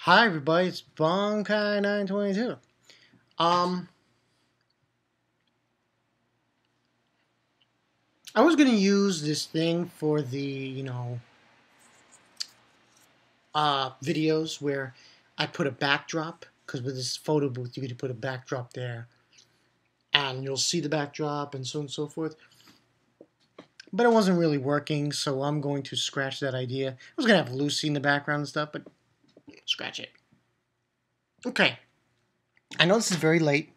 Hi everybody, it's Bonkai922. Um, I was gonna use this thing for the, videos where I put a backdrop, because with this photo booth you could put a backdrop there, and you'll see the backdrop and so on and so forth. But it wasn't really working, so I'm going to scratch that idea. I was gonna have Lucy in the background and stuff, but scratch it. Okay, I know this is very late.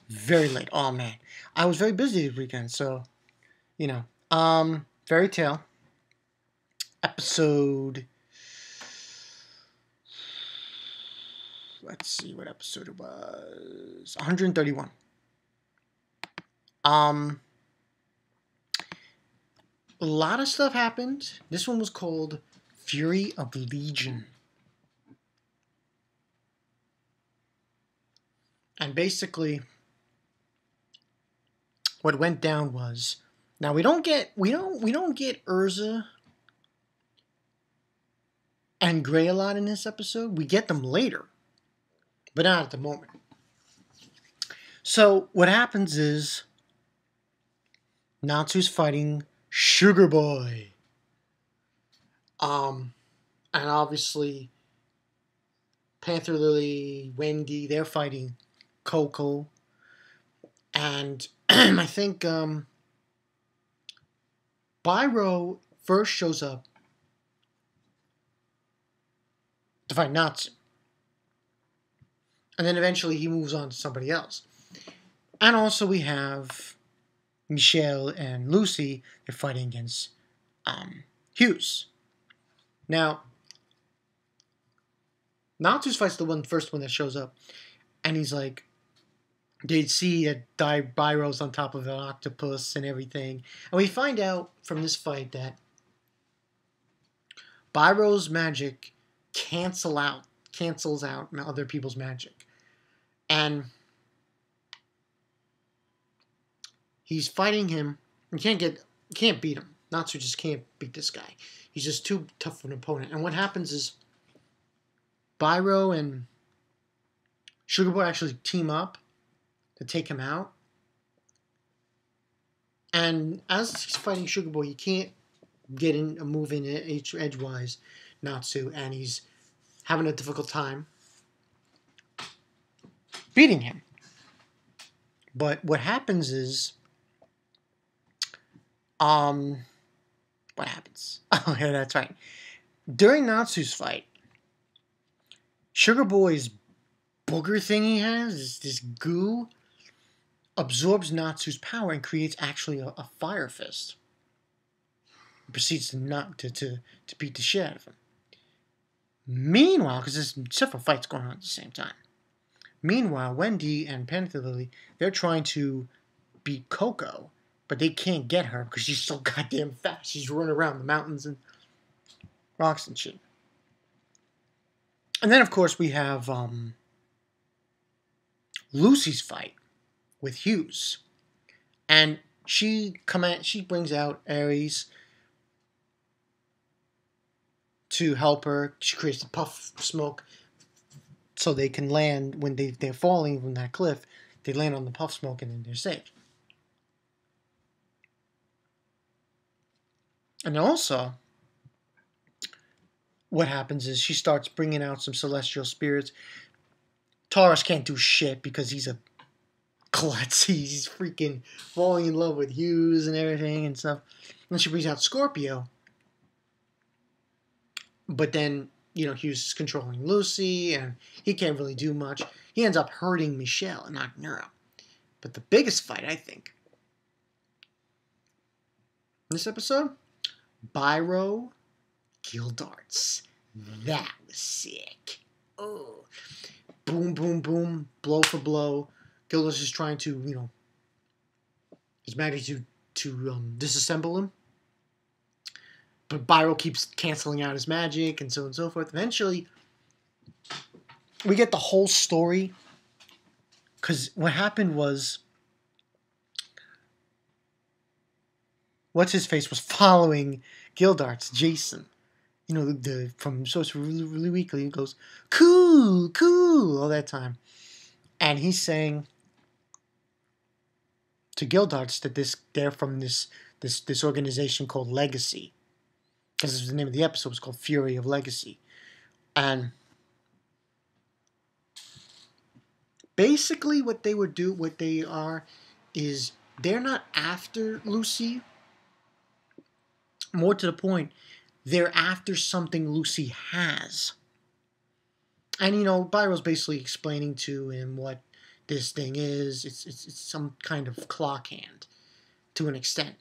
Very late. Oh man, I was very busy this weekend, so you know. Fairy Tale episode. Let's see what episode it was. 131. Um, a lot of stuff happened. This one was called Fury of Legion. And basically what went down was, now we don't get Urza and Grey a lot in this episode. We get them later, but not at the moment. So what happens is Natsu's fighting Sugar Boy. And obviously Panther Lily, Wendy, they're fighting Coco. And I think Byro first shows up to fight Natsu. And then eventually he moves on to somebody else. And also we have Michelle and Lucy. They're fighting against Hughes. Now, Natsu's fight's the first one that shows up. And he's like, they'd see that Byro's on top of an octopus and everything. And we find out from this fight that Byro's magic cancels out other people's magic. And he's fighting him. You can't beat him. Natsu just can't beat this guy. He's just too tough of an opponent. And what happens is Byro and Sugar Boy actually team up to take him out. And as he's fighting Sugar Boy, he can't get in a move in edgewise, Natsu, and he's having a difficult time beating him. But what happens is, what happens? Oh, yeah, that's right. During Natsu's fight, Sugar Boy's booger thing he has, this goo, absorbs Natsu's power and creates actually a fire fist. He proceeds to beat the shit out of him. Meanwhile, because there's several fights going on at the same time. Meanwhile, Wendy and Panther Lily, they're trying to beat Coco, but they can't get her because she's so goddamn fast. She's running around the mountains and rocks and shit. And then, of course, we have Lucy's fight with Hughes. And she brings out Ares to help her. She creates a puff of smoke so they can land when they're falling from that cliff. They land on the puff smoke and then they're safe. And also, what happens is she starts bringing out some celestial spirits. Taurus can't do shit because he's a klutz. He's freaking falling in love with Hughes and everything and stuff. And she brings out Scorpio. But then, Hughes is controlling Lucy, and he can't really do much. He ends up hurting Michelle and knocking her out. But the biggest fight, I think, in this episode, Byro Gildarts. That was sick. Oh. Boom, boom, boom, blow for blow. Gildarts is trying to, his magic to disassemble him. But Byro keeps canceling out his magic and so on and so forth. Eventually, we get the whole story. Because what happened was, What's-His-Face was following Gildarts, Jason. the from Sorcerer Really Weekly, he goes, cool, cool, all that time. And he's saying to Gildarts that they're from this organization called Legacy. Because this was the name of the episode, was called Fury of Legacy. And basically what they are is they're not after Lucy. More to the point, they're after something Lucy has. And Byro's basically explaining to him what this thing is. It's some kind of clock hand to an extent.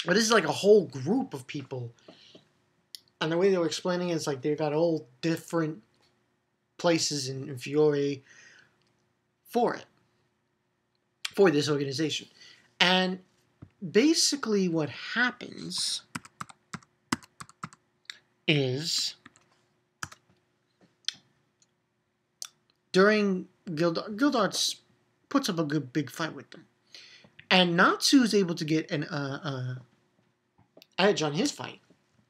But this is like a whole group of people. And the way they were explaining it is like they've got all different places in Fiore for this organization. And basically what happens is during Gildarts puts up a good big fight with them. And Natsu is able to get an edge on his fight.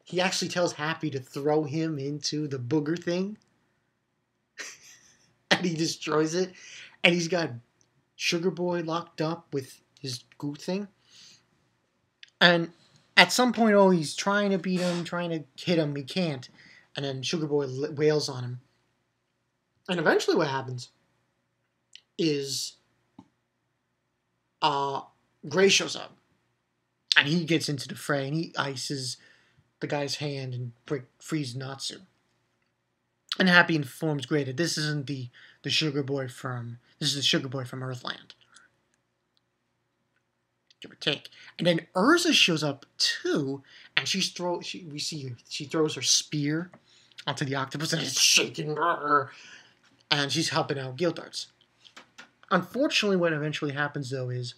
He actually tells Happy to throw him into the booger thing. And he destroys it. And he's got Sugar Boy locked up with his goo thing. And at some point, he's trying to beat him, trying to hit him. He can't. And then Sugar Boy wails on him. And eventually what happens is Gray shows up. And he gets into the fray. And he ices the guy's hand and frees Natsu. And Happy informs Gray that this isn't the Sugar Boy from... This is the Sugar Boy from Earthland. Give or take. And then Urza shows up too, and she throws her spear onto the octopus, and it's shaking her. And she's helping out Gildarts. Unfortunately, what eventually happens though is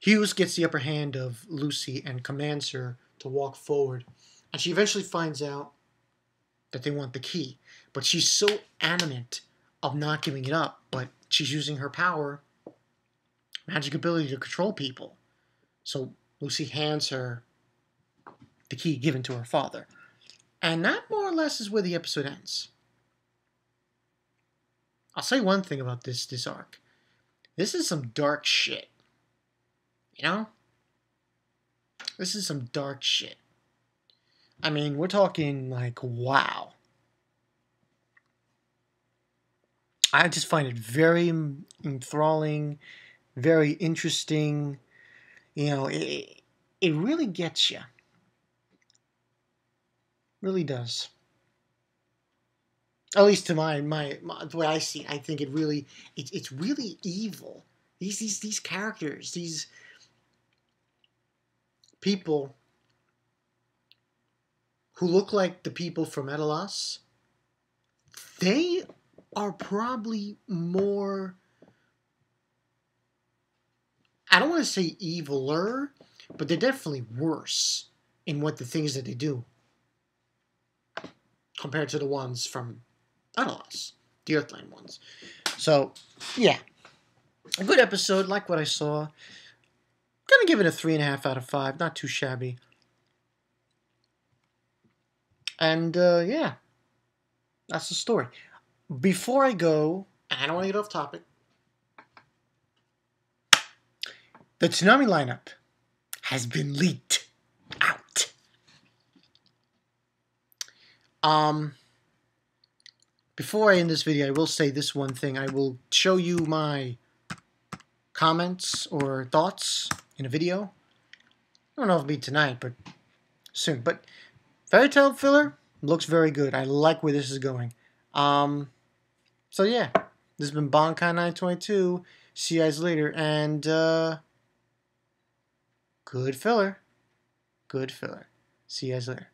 Hughes gets the upper hand of Lucy and commands her to walk forward. And she eventually finds out that they want the key. But she's so adamant of not giving it up. But she's using her power, magic ability to control people. So Lucy hands her the key given to her father. And that more or less is where the episode ends. I'll say one thing about this arc. This is some dark shit. This is some dark shit. I mean, we're talking like, wow. I just find it very enthralling, very interesting. It really gets you. Really does. At least to my the way I see it, I think it's really evil. These characters, these people who look like the people from Etelos, they are probably more, I don't want to say eviler, but they're definitely worse in what the things that they do compared to the ones from Etelos, the Earthland ones. So, yeah. A good episode, like what I saw. Gonna give it a 3.5 out of 5. Not too shabby. And, yeah. That's the story. Before I go, I don't want to get off topic. The Toonami lineup has been leaked out. Before I end this video, I will say this one thing. I will show you my comments or thoughts in a video. I don't know if it'll be tonight, but soon. But Fairy Tail filler looks very good. I like where this is going. So yeah, this has been Bonkai922. See you guys later, and good filler. Good filler. See you guys later.